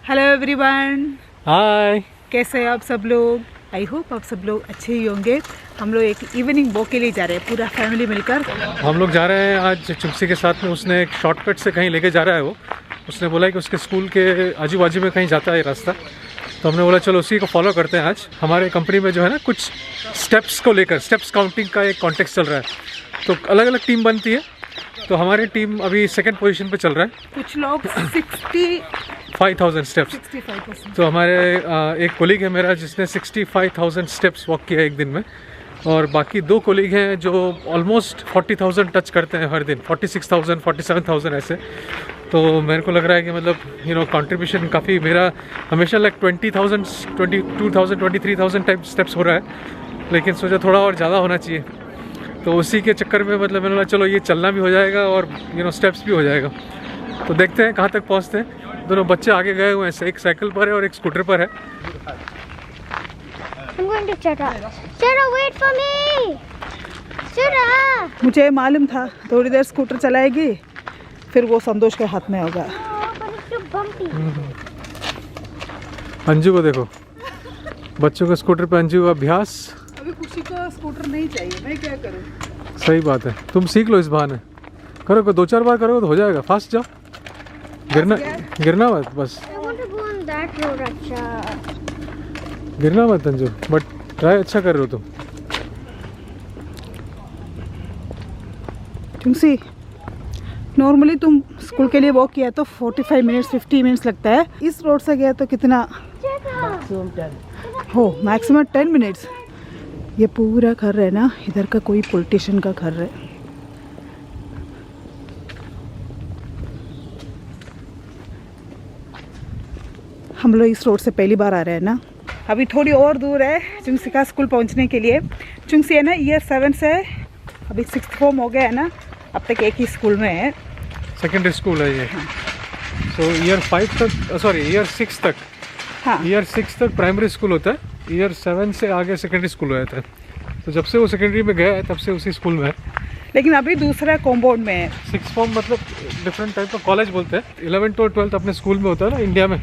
Hello everyone, हाय। कैसे हैं आप सब लोग? आई होप आप सब लोग अच्छे ही होंगे। हम लोग एक इवनिंग वॉक के लिए जा रहे हैं, पूरा फैमिली मिलकर। हम लोग जा रहे हैं आज चुंसी के साथ में। उसने एक शॉर्टकट से कहीं लेके जा रहा है वो। उसने बोला कि उसके स्कूल के आजू बाजू में कहीं जाता है रास्ता, तो हमने बोला चलो उसी को फॉलो करते हैं। आज हमारे कंपनी में जो है ना, कुछ स्टेप्स को लेकर स्टेप्स काउंटिंग का एक कॉन्टेक्स्ट चल रहा है, तो अलग अलग टीम बनती है। तो हमारी टीम अभी सेकंड पोजीशन पे चल रहा है। कुछ लोग 65,000 स्टेप्स। 65%। तो हमारे एक कोलीग है मेरा जिसने 65,000 स्टेप्स वॉक किया एक दिन में, और बाकी दो कोलीग हैं जो ऑलमोस्ट 40,000 टच करते हैं हर दिन, 46,000 47,000 ऐसे। तो मेरे को लग रहा है कि मतलब कंट्रीब्यूशन काफ़ी मेरा हमेशा 20,000 22,000 23,000 टाइप स्टेप्स हो रहा है, लेकिन सोचा थोड़ा और ज़्यादा होना चाहिए। तो उसी के चक्कर में मतलब मैंने बोला चलो ये चलना भी हो जाएगा और स्टेप्स भी हो जाएगा। तो देखते हैं कहाँ तक पहुँचते हैं। दोनों बच्चे आगे गए हुए हैं, एक साइकिल पर है और एक स्कूटर पर है। I'm going to Chara. Chara, wait for me. Chara. मुझे मालूम था थोड़ी देर स्कूटर चलाएगी, फिर वो संतोष के हाथ में होगा। Oh, but it's too bumpy. Anju को देखो, बच्चों के स्कूटर पे अंजू का अभ्यास। अभी खुशी को स्कूटर नहीं चाहिए, मैं क्या करूँ? सही बात है, तुम सीख लो इस बहाने। करो 2-4 बार करोगे तो हो जाएगा। फास्ट जाओ, गिरना मत बस। I want to go on that road, Acha. गिरना मत अंजू, बट ट्राई अच्छा कर रहे हो तुम। चुंसी, नॉर्मली तुम स्कूल के लिए वॉक किया तो 45 मिनट्स 50 मिनट्स लगता है। इस रोड से गया तो कितना हो? Maximum 10 minutes. ये पूरा घर है ना, इधर का कोई पॉलिटिशियन का घर है। हम लोग इस रोड से पहली बार आ रहे हैं ना। अभी थोड़ी और दूर है चुंसी का स्कूल पहुंचने के लिए। चुंसी है ना ईयर 7 से अभी 6th फॉर्म हो गया है ना, अब तक एक ही स्कूल में है। सेकेंडरी स्कूल है ये। तो ईयर 5 तक, सॉरी ईयर 6 तक। हाँ, ईयर 6 तक प्राइमरी स्कूल होता है, ईयर 7 से आगे सेकेंडरी स्कूल हो जाता है। तो जब से वो सेकेंडरी में गया है तब से उसी स्कूल में है। लेकिन अभी दूसरा कॉम्पाउंड में है। 6th फॉर्म मतलब डिफरेंट टाइप का कॉलेज बोलते हैं। 11th और 12th अपने स्कूल में होता है ना इंडिया में,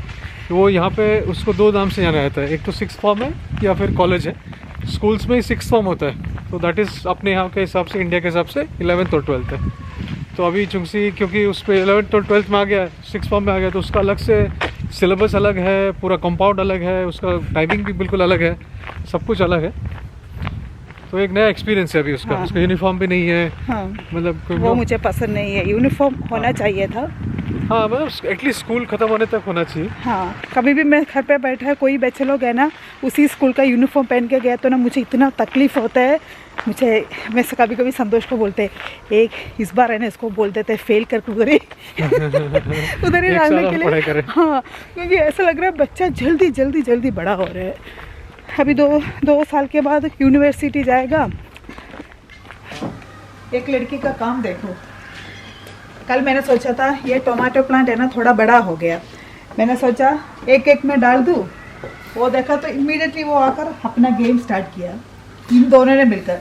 तो वो यहाँ पे उसको 2 नाम से जाना जाता है। एक तो 6th फॉर्म है या फिर कॉलेज है। स्कूल्स में ही 6th फॉर्म होता है, तो दैट इज़ अपने यहाँ के हिसाब से, इंडिया के हिसाब से 11th और 12th है। तो अभी चुंसी क्योंकि उस पर 11th और 12th में आ गया, 6th फॉर्म में आ गया, तो उसका अलग से सिलेबस अलग है, पूरा कंपाउंड अलग है, उसका टाइमिंग भी बिल्कुल अलग है, सब कुछ अलग है। तो एक नया एक्सपीरियंस है अभी उसका। हाँ। उसका यूनिफॉर्म भी नहीं है। हाँ, मतलब वो मुझे पसंद नहीं है। यूनिफॉर्म होना चाहिए था। हाँ, मतलब एटलीस्ट स्कूल ख़त्म होने तक होना चाहिए। हाँ, कभी भी मैं घर पे बैठा है, कोई बच्चे लोग है ना उसी स्कूल का यूनिफॉर्म पहन के गया तो ना मुझे इतना तकलीफ़ होता है। मैं से कभी कभी संतोष को बोलते एक इस बार है ना इसको बोल देते हैं फेल कर उधर ही उधर ही डालने के लिए। हाँ, क्योंकि ऐसा लग रहा है बच्चा जल्दी बड़ा हो रहा है। अभी 2 साल के बाद यूनिवर्सिटी जाएगा। एक लड़की का काम देखो। कल मैंने सोचा था ये टोमेटो प्लांट है ना थोड़ा बड़ा हो गया, मैंने सोचा एक में डाल दूँ। वो देखा तो इमीडिएटली वो आकर अपना गेम स्टार्ट किया, इन दोनों ने मिलकर।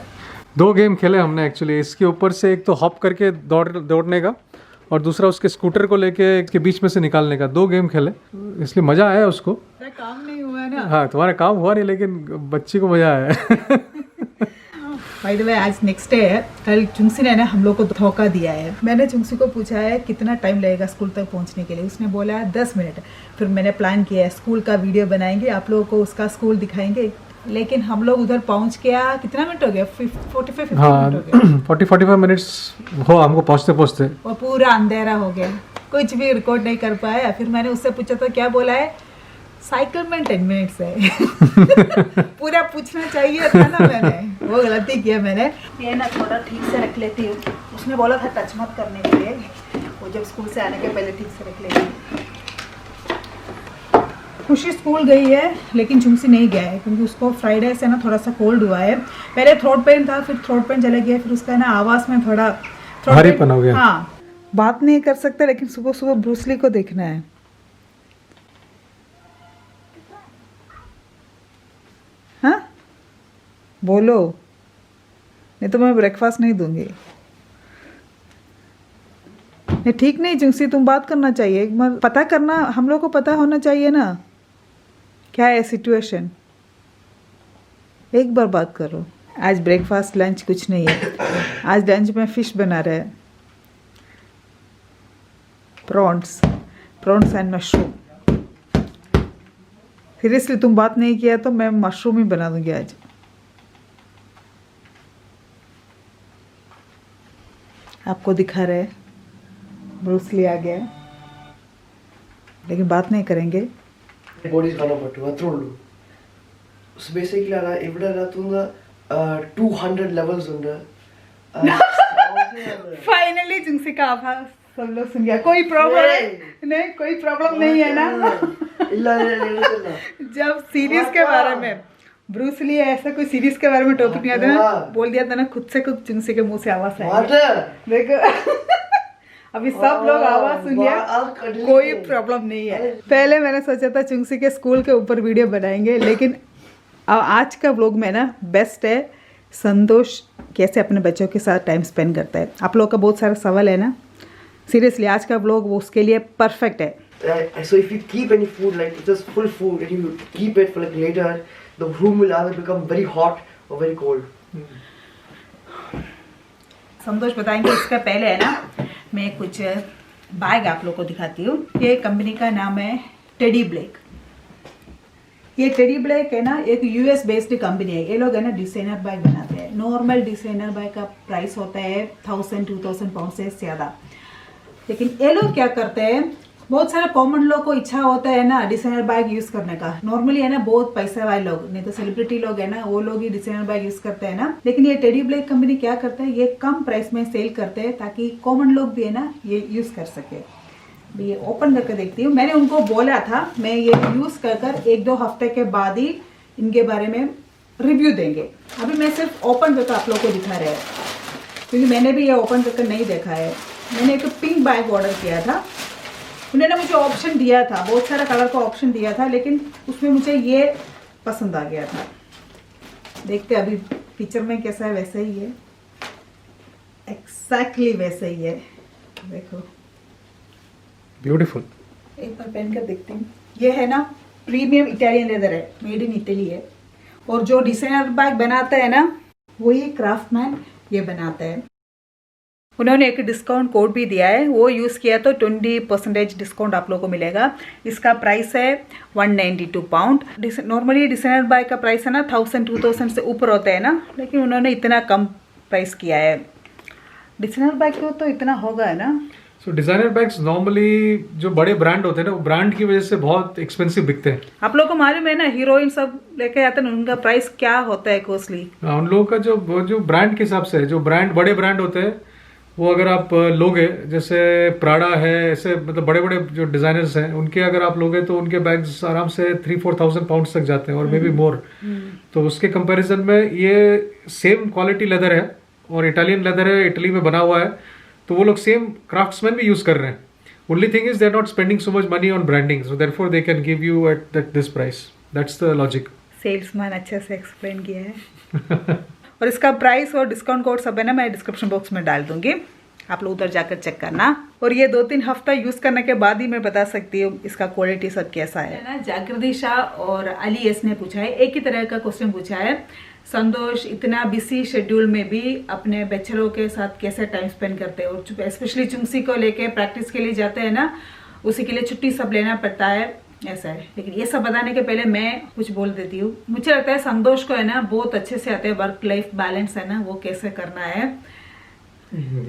2 गेम खेले हमने एक्चुअली। इसके ऊपर से एक तो हॉप करके दौड़ने का, और दूसरा उसके स्कूटर को लेके इसके बीच में से निकालने का। 2 गेम खेले, इसलिए मज़ा आया उसको। काम नहीं हुआ ना। हाँ, तुम्हारा काम हुआ नहीं, लेकिन बच्ची को मज़ा आया। बाय द वे आज नेक्स्ट डे है। कल चुंसी ने ना हम लोग को धोखा दिया है। मैंने चुंसी को पूछा है कितना टाइम लगेगा स्कूल तक पहुंचने के लिए, उसने बोला है 10 मिनट। फिर मैंने प्लान किया है स्कूल का वीडियो बनाएंगे, आप लोगों को उसका स्कूल दिखाएंगे। लेकिन हम लोग उधर पहुंच गया, कितना मिनट हो गया? 45 मिनट हो गया। 40-45 मिनट्स हो हमको पहुँचते। वो पूरा अंधेरा हो गया, कुछ भी रिकॉर्ड नहीं कर पाया। फिर मैंने उससे पूछा तो क्या बोला है, साइकिल में 10 मिनट्स है। पूरा पूछना चाहिए था ना, मैंने वो गलती किया मैंने। ये ना थोड़ा ठीक से रख लेती हूँ, उसने बोला था टच मत करने के लिए, वो जब स्कूल से आने के पहले ठीक से रख लेती हूँ। खुशी स्कूल गई है लेकिन चुंसी नहीं गया है, क्योंकि उसको फ्राइडे से ना थोड़ा सा कोल्ड हुआ है। पहले थ्रोट पेन था, फिर थ्रोट पेन चले गया, फिर उसका ना आवाज़ में थोड़ा भारीपन हो गया। हाँ, बात नहीं कर सकते, लेकिन सुबह ब्रूस ली को देखना है। हाँ बोलो, नहीं तो मैं ब्रेकफास्ट नहीं दूंगी। नहीं ठीक नहीं जुंसी, तुम बात करना चाहिए, एक बार पता करना, हम लोग को पता होना चाहिए ना क्या है सिचुएशन। एक बार बात करो। आज ब्रेकफास्ट लंच कुछ नहीं है, आज लंच में फिश बना रहे हैं, प्रॉन्स एंड मशरूम। सीरियसली तुम बात नहीं किया तो मैं मशरूम ही बना दूंगी आज। आपको दिखा रहे ब्रूस ली आ गया, लेकिन बात नहीं करेंगे। ബോഡീസ് കാണാൻ പറ്റും, അത്രേ ഉള്ളൂ. ബേസിക്കലി ആണ് ഇവിടെ അതിനകത്തുനിന്ന് 200 ലെവൽസ് ഉണ്ട്. फाइनली जुंसी का आभार सब लोग सुन गया। कोई प्रॉब्लम नहीं, कोई प्रॉब्लम नहीं है ना। जब सीरीज के बारे में ब्रूस ली ऐसा कोई सीरीज के बारे में टॉपिक नहीं आता ना, बोल दिया था ना खुद से कुछ जुंसी के मुंह से आवाज आई। देखो अभी सब लोग आवाज सुन लिया, कोई प्रॉब्लम नहीं है। पहले मैंने सोचा था चुंगसी के स्कूल के ऊपर वीडियो बनाएंगे, लेकिन आज का व्लॉग में ना बेस्ट है संतोष कैसे अपने बच्चों के साथ टाइम स्पेंड करता है। आप लोग का बहुत सारा सवाल है ना, सीरियसली आज का व्लॉग वो उसके लिए परफेक्ट है। So if you keep any food like just full food and you keep it for like later, the room will either become very hot or very cold. संतोष बताएंगे। इसका पहले है ना मैं कुछ बैग आप लोग को दिखाती हूँ। ये कंपनी का नाम है टेडी ब्लेक। ये टेडी ब्लेक है ना एक यूएस बेस्ड कंपनी है। ये लोग है ना डिजाइनर बैग बनाते हैं। नॉर्मल डिजाइनर बैग का प्राइस होता है 1000-2000 पाउंड से ज़्यादा, लेकिन ये लोग क्या करते हैं, बहुत सारे कॉमन लोग को इच्छा होता है ना डिजाइनर बैग यूज करने का। नॉर्मली है ना बहुत पैसे वाले लोग, नहीं तो सेलिब्रिटी लोग है ना, वो लोग ही डिजाइनर बैग यूज करते हैं ना। लेकिन ये टेडी ब्लेक कंपनी क्या करता है, ये कम प्राइस में सेल करते हैं ताकि कॉमन लोग भी है ना ये यूज कर सके। ये ओपन करके देखती हूँ। मैंने उनको बोला था मैं ये यूज कर 1-2 हफ्ते के बाद ही इनके बारे में रिव्यू देंगे। अभी मैं सिर्फ ओपन करके आप लोग को दिखा रहे हैं, क्योंकि मैंने भी ये ओपन करके नहीं देखा है। मैंने एक पिंक बैग ऑर्डर किया था, उन्होंने मुझे ऑप्शन दिया था, बहुत सारा कलर का ऑप्शन दिया था, लेकिन उसमें मुझे ये पसंद आ गया था। देखते अभी पिक्चर में कैसा है, वैसा ही है, एक्जैक्टली वैसा ही है। देखो ब्यूटीफुल। एक बार पहन कर देखती हूँ। ये है ना प्रीमियम इटालियन लेदर है, मेड इन इटली है। और जो डिजाइनर बैग बनाता है ना वही क्राफ्टमैन ये बनाता है। उन्होंने एक डिस्काउंट कोड भी दिया है, वो यूज़ किया तो 20% डिस्काउंट आप लोगों को मिलेगा। इसका प्राइस है 192 पाउंड। नॉर्मली डिजाइनर बैग का प्राइस है ना 1000-2000 से ऊपर होता है ना, लेकिन उन्होंने इतना कम प्राइस किया है। डिजाइनर बैग को तो इतना होगा है ना। सो डिजाइनर बैग्स नॉर्मली जो बड़े ब्रांड होते हैं ना, वो ब्रांड की वजह से बहुत एक्सपेंसिव बिकते हैं। आप लोगों को मालूम है ना, हीरोइन सब लेके आते हैं, उनका प्राइस क्या होता है कॉस्टली। उन लोगों का जो ब्रांड के हिसाब से है, जो बड़े ब्रांड होते हैं वो अगर आप लोगे, जैसे प्राडा है, ऐसे मतलब बड़े बड़े जो डिजाइनर्स हैं उनके अगर आप लोगे तो उनके बैग्स आराम से 3-4,000 पाउंड तक जाते हैं और मे बी मोर। तो उसके कंपैरिजन में ये सेम क्वालिटी लेदर है और इटालियन लेदर है, इटली में बना हुआ है, तो वो लोग सेम क्राफ्ट्समैन भी यूज कर रहे हैं। Only thing is they are not spending so much money on branding, so therefore they can give you at this price. That's the logic. Salesman अच्छे से एक्सप्लेन किया है। और इसका प्राइस और डिस्काउंट कोड सब है ना मैं डिस्क्रिप्शन बॉक्स में डाल दूंगी, आप लोग उधर जाकर चेक करना। और ये 2-3 हफ्ता यूज करने के बाद ही मैं बता सकती हूँ इसका क्वालिटी सब कैसा है ना। जागृति शाह और अली एस ने पूछा है, एक ही तरह का क्वेश्चन पूछा है, संतोष इतना बिजी शेड्यूल में भी अपने बच्चों के साथ कैसे टाइम स्पेंड करते हैं, और स्पेशली चुंगसी को लेके प्रैक्टिस के लिए जाते हैं ना, उसी के लिए छुट्टी सब लेना पड़ता है, ऐसा है। लेकिन ये सब बताने के पहले मैं कुछ बोल देती हूँ। मुझे लगता है संतोष को है ना बहुत अच्छे से आते हैं वर्क लाइफ बैलेंस है ना, वो कैसे करना है।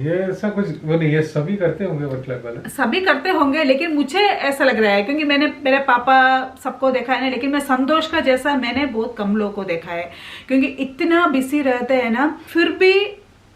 ये ऐसा कुछ वो नहीं, ये सभी करते होंगे वर्क लाइफ बैलेंस, सभी करते होंगे, लेकिन मुझे ऐसा लग रहा है क्योंकि मैंने मेरे पापा सबको देखा है ना, लेकिन मैं संतोष का जैसा मैंने बहुत कम लोगों को देखा है, क्योंकि इतना बिजी रहते हैं ना, फिर भी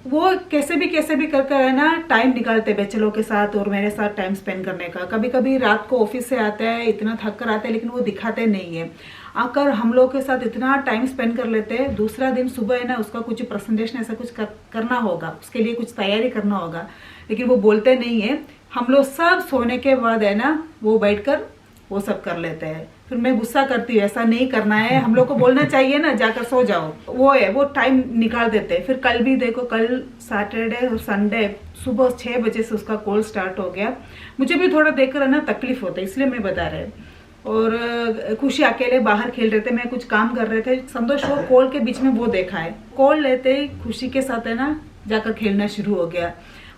वो कैसे भी करके है ना टाइम निकालते बच्चों के साथ और मेरे साथ टाइम स्पेंड करने का। कभी कभी रात को ऑफिस से आते हैं, इतना थक कर आते हैं, लेकिन वो दिखाते नहीं है। आकर हम लोग के साथ इतना टाइम स्पेंड कर लेते हैं। दूसरा दिन सुबह है ना उसका कुछ प्रेजेंटेशन ऐसा कुछ करना होगा, उसके लिए कुछ तैयारी करना होगा, लेकिन वो बोलते नहीं है। हम लोग सब सोने के बाद है ना वो बैठकर वो सब कर लेते हैं। फिर मैं गुस्सा करती हूँ, ऐसा नहीं करना है, हम लोग को बोलना चाहिए ना, जाकर सो जाओ। वो है, वो टाइम निकाल देते हैं। फिर कल भी देखो, कल सैटरडे और संडे सुबह 6 बजे से उसका कोल्ड स्टार्ट हो गया। मुझे भी थोड़ा देखकर ना तकलीफ होता है, इसलिए मैं बता रहे। और खुशी अकेले बाहर खेल रहे थे, मैं कुछ काम कर रहे थे। संतोष को कोल्ड के बीच में वो देखा है, कोल्ड लेते ही खुशी के साथ है ना जाकर खेलना शुरू हो गया।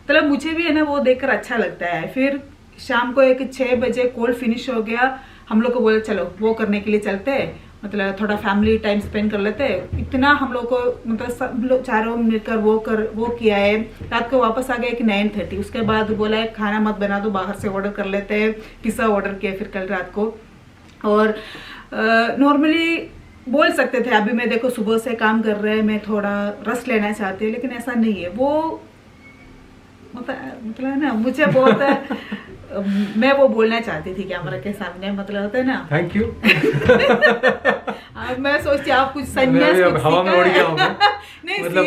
मतलब मुझे भी है ना वो देखकर अच्छा लगता है। फिर शाम को एक 6 बजे कोल्ड फिनिश हो गया, हम लोग को बोले चलो वो करने के लिए चलते हैं, मतलब थोड़ा फैमिली टाइम स्पेंड कर लेते हैं। इतना हम लोग को मतलब सब लोग चारों मिलकर वो किया है। रात को वापस आ गए कि 9:30। उसके बाद बोला है खाना मत बना दो, बाहर से ऑर्डर कर लेते हैं। पिज़्ज़ा ऑर्डर किया फिर कल रात को। और नॉर्मली बोल सकते थे अभी मैं देखो सुबह से काम कर रहे हैं, मैं थोड़ा रेस्ट लेना चाहती हूँ, लेकिन ऐसा नहीं है। वो मतलब ना मुझे बहुत मैं वो बोलना चाहती थी कैमरा के सामने, मतलब होता है ना। Thank you. अब मैं सोचती आप कुछ संन्यास कुछ हवा में उड़ गया हूँ नहीं मतलब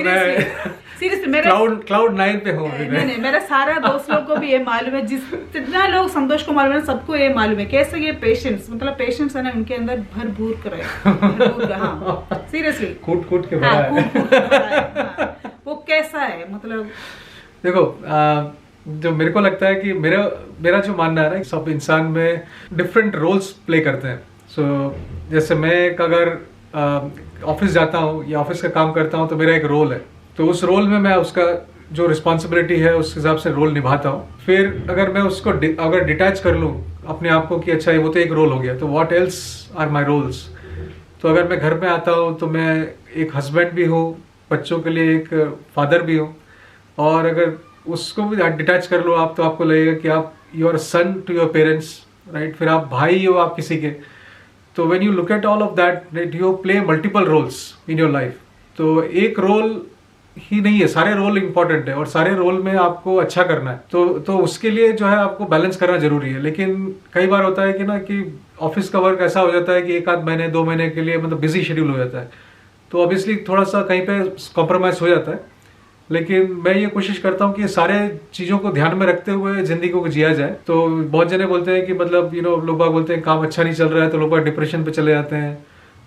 सीरियसली मेरा क्लाउड 9 पे हूँ नहीं, मेरा सारा दोस्त लोग को भी ये मालूम है, जितना लोग संतोष को मालूम है सबको ये मालूम है कैसे ये पेशेंस, मतलब पेशेंस है ना उनके अंदर भरपूर करे। हाँ सीरियसली कूट के भरा है। वो कैसा है मतलब देखो जो मेरे को लगता है कि मेरा जो मानना है ना, सब इंसान में डिफरेंट रोल्स प्ले करते हैं। सो जैसे मैं अगर ऑफिस जाता हूँ या ऑफिस का काम करता हूँ तो मेरा एक रोल है, तो उस रोल में मैं उसका जो रिस्पॉन्सिबिलिटी है उस हिसाब से रोल निभाता हूँ। फिर अगर मैं उसको अगर डिटैच कर लूँ अपने आप को कि अच्छा वो तो एक रोल हो गया, तो what else are my roles. तो अगर मैं घर में आता हूँ तो मैं एक हस्बैंड भी हूँ, बच्चों के लिए एक फादर भी हूँ। और अगर उसको भी डिटैच कर लो आप, तो आपको लगेगा कि आप you are son to your parents, right. फिर आप भाई हो आप किसी के। तो when you look at all of that you play multiple roles in your life. तो एक रोल ही नहीं है, सारे रोल इंपॉर्टेंट है और सारे रोल में आपको अच्छा करना है। तो उसके लिए जो है आपको बैलेंस करना जरूरी है। लेकिन कई बार होता है कि ना कि ऑफिस का वर्क ऐसा हो जाता है कि 1 आध महीने 2 महीने के लिए मतलब बिजी शेड्यूल हो जाता है, तो ऑब्वियसली थोड़ा सा कहीं पे कॉम्प्रोमाइज हो जाता है। लेकिन मैं ये कोशिश करता हूँ कि सारे चीज़ों को ध्यान में रखते हुए ज़िंदगी को जिया जाए। तो बहुत जने बोलते हैं कि मतलब लोग बाग बोलते हैं काम अच्छा नहीं चल रहा है तो लोग बाग डिप्रेशन पे चले जाते हैं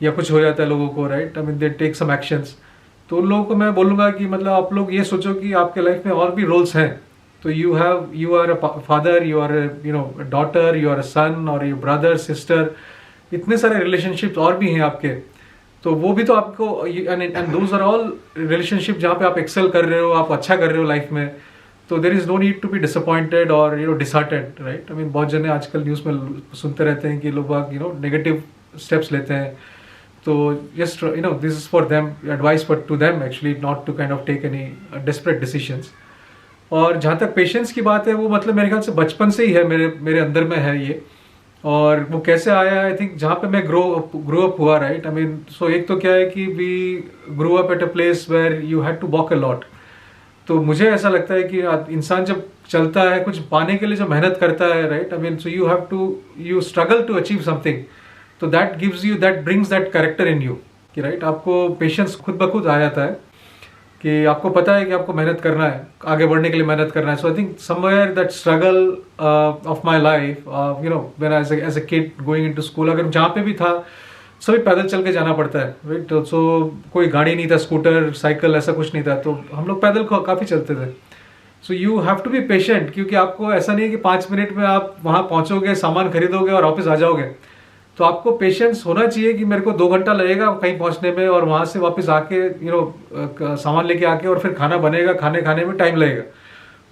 या कुछ हो जाता है लोगों को, right. I mean they take some actions. तो उन लोगों को मैं बोलूँगा कि मतलब आप लोग ये सोचो कि आपके लाइफ में और भी रोल्स हैं। तो you are a father, you are daughter, you are a son और योर ब्रदर सिस्टर, इतने सारे रिलेशनशिप और भी हैं आपके। तो वो भी तो आपको and those are all relationship जहाँ पे आप एक्सेल कर रहे हो, आप अच्छा कर रहे हो लाइफ में। तो there is no need to be disappointed और डिसहार्टेंड, राइट। आई मीन बहुत जने आजकल न्यूज़ में सुनते रहते हैं कि लोग नेगेटिव स्टेप्स लेते हैं। तो just this is for them, advice for to them actually, not to kind of take any desperate decisions. और जहाँ तक पेशेंस की बात है, वो मतलब मेरे ख्याल से बचपन से ही है, मेरे अंदर में है ये। और वो कैसे आया, आई थिंक जहाँ पे मैं ग्रो अप हुआ, राइट। आई मीन सो एक तो क्या है कि we grow up at a place where you had to walk a lot. तो मुझे ऐसा लगता है कि इंसान जब चलता है कुछ पाने के लिए जो मेहनत करता है, right. I mean so you struggle to achieve something, तो that gives you, that brings that character in you कि राइट आपको पेशेंस खुद ब खुद आ जाता है कि आपको पता है कि आपको मेहनत करना है, आगे बढ़ने के लिए मेहनत करना है। So I think somewhere that struggle of my life, when as a kid going into school, अगर जहाँ पे भी था सभी पैदल चल के जाना पड़ता है, राइट। सो कोई गाड़ी नहीं था, स्कूटर साइकिल ऐसा कुछ नहीं था, तो हम लोग पैदल काफ़ी चलते थे। So you have to be patient, क्योंकि आपको ऐसा नहीं है कि 5 मिनट में आप वहाँ पहुँचोगे, सामान खरीदोगे और वापस आ जाओगे। तो आपको पेशेंस होना चाहिए कि मेरे को 2 घंटा लगेगा कहीं पहुंचने में और वहां से वापस आके सामान लेके आके और फिर खाना बनेगा, खाने में टाइम लगेगा।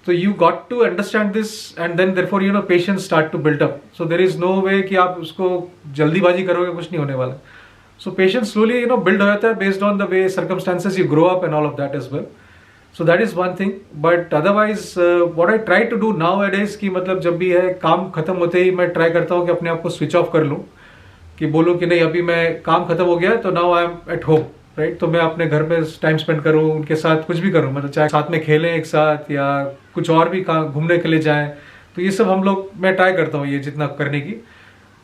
तो you got to understand this and then therefore patience start to build up. So there is no way कि आप उसको जल्दीबाजी करोगे, कुछ नहीं होने वाला। सो पेशेंस स्लोली बिल्ड हो जाता है based on the way circumstances you grow up and all of that as well. So that is one thing. But otherwise what I try to do nowadays कि मतलब जब भी है काम खत्म होते ही मैं ट्राई करता हूँ कि अपने आप को स्विच ऑफ कर लूँ, कि बोलूँ कि नहीं अभी मैं काम खत्म हो गया तो now I am at home, right. तो मैं अपने घर में टाइम स्पेंड करूँ, उनके साथ कुछ भी करूँ, मतलब चाहे साथ में खेलें एक साथ या कुछ और भी घूमने के लिए जाएं। तो ये सब मैं ट्राई करता हूँ ये जितना करने की।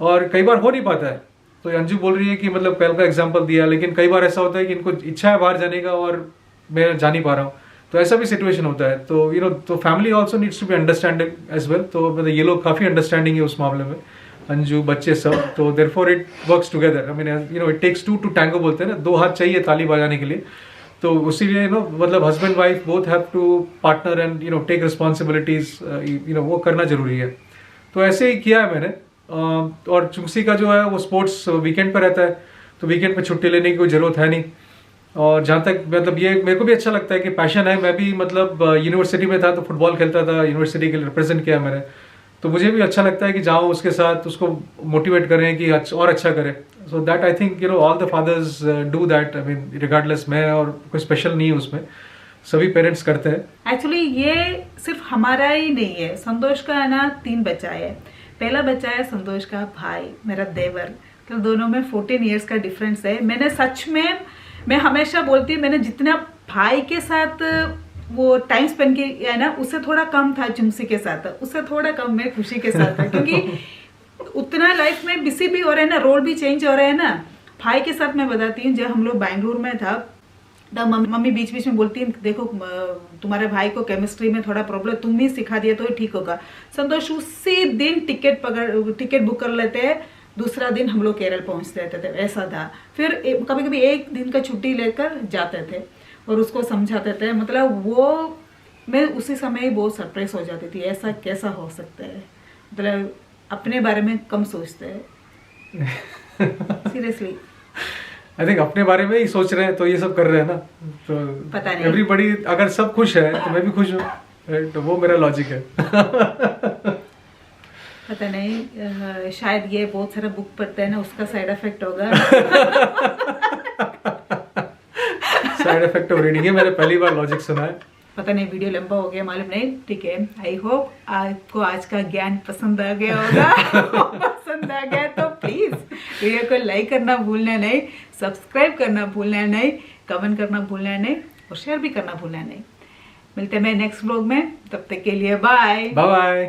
और कई बार हो नहीं पाता है, तो अंजू बोल रही है कि मतलब कल का एग्जाम्पल दिया, लेकिन कई बार ऐसा होता है कि इनको इच्छा है बाहर जाने का और मैं जा नहीं पा रहा हूँ, तो ऐसा भी सिचुएशन होता है। तो तो family also needs to be understanding as well. तो मतलब ये लोग काफ़ी अंडरस्टैंडिंग है उस मामले में। अंजू, बच्चे सब, तो therefore it works together. I mean you know it takes two to tango बोलते हैं ना, 2 हाथ चाहिए ताली बजाने के लिए। तो उसीलिए मतलब husband wife both have to partner and take responsibilities, वो करना जरूरी है। तो ऐसे ही किया है मैंने। और चुंगसी का जो है वो स्पोर्ट्स वीकेंड पे रहता है, तो वीकेंड पे छुट्टी लेने की कोई ज़रूरत है नहीं। और जहाँ तक मतलब ये मेरे को भी अच्छा लगता है कि पैशन है, मैं भी मतलब यूनिवर्सिटी में था तो फुटबॉल खेलता था, यूनिवर्सिटी के लिए रिप्रेजेंट किया मैंने, तो मुझे भी अच्छा लगता है कि जाऊँ उसके साथ, उसको मोटिवेट करें कि और अच्छा करें। So that I think all the fathers do that. I mean regardless, मैं और कोई स्पेशल नहीं है उसमें, सभी पेरेंट्स करते हैं। एक्चुअली ये सिर्फ हमारा ही नहीं है, संतोष का है ना 3 बच्चा है। पहला बच्चा है संतोष का भाई, मेरा देवर, तो दोनों में 14 इयर्स का डिफरेंस है। मैंने सच में, मैं हमेशा बोलती हूँ, मैंने जितना भाई के साथ वो टाइम स्पेंड किया है ना, उससे थोड़ा कम था चुंगसी के साथ, उससे थोड़ा कम मैं खुशी के साथ था, क्योंकि उतना लाइफ में बिजी भी हो रहे हैं ना, रोल भी चेंज हो रहे हैं ना। भाई के साथ मैं बताती हूँ, जब हम लोग बैंगलोर में था तब मम्मी बीच बीच में बोलती है, देखो तुम्हारे भाई को केमिस्ट्री में थोड़ा प्रॉब्लम, तुम ही सिखा दिया तो ठीक होगा। संतोष उसी दिन टिकट बुक कर लेते हैं, दूसरा दिन हम लोग केरल पहुंच जाते थे, ऐसा था। फिर कभी कभी एक दिन का छुट्टी लेकर जाते थे और उसको समझाते थे। मतलब वो मैं उसी समय ही बहुत सरप्राइज हो जाती थी, ऐसा कैसा हो सकता है, मतलब अपने बारे में कम सोचते हैं सीरियसली। आई थिंक अपने बारे में ही सोच रहे हैं तो ये सब कर रहे हैं ना, तो पता नहीं, एवरीबॉडी अगर सब खुश है तो मैं भी खुश हूँ, तो वो मेरा लॉजिक है। पता नहीं, शायद ये बहुत सारा बुक पढ़ते हैं ना, उसका साइड इफेक्ट होगा। साइड इफेक्ट ऑफ रीडिंग है, मैंने पहली बार लॉजिक सुना है। पता नहीं, वीडियो लंबा हो गया मालूम नहीं, ठीक है। आई होप आपको आज का ज्ञान पसंद आ गया होगा। पसंद आ गया तो प्लीज वीडियो को लाइक करना भूलना नहीं, सब्सक्राइब करना भूलना नहीं, कमेंट करना भूलना नहीं और शेयर भी करना भूलना नहीं। मिलते हैं नेक्स्ट व्लॉग में, तब तक के लिए बाय बाय।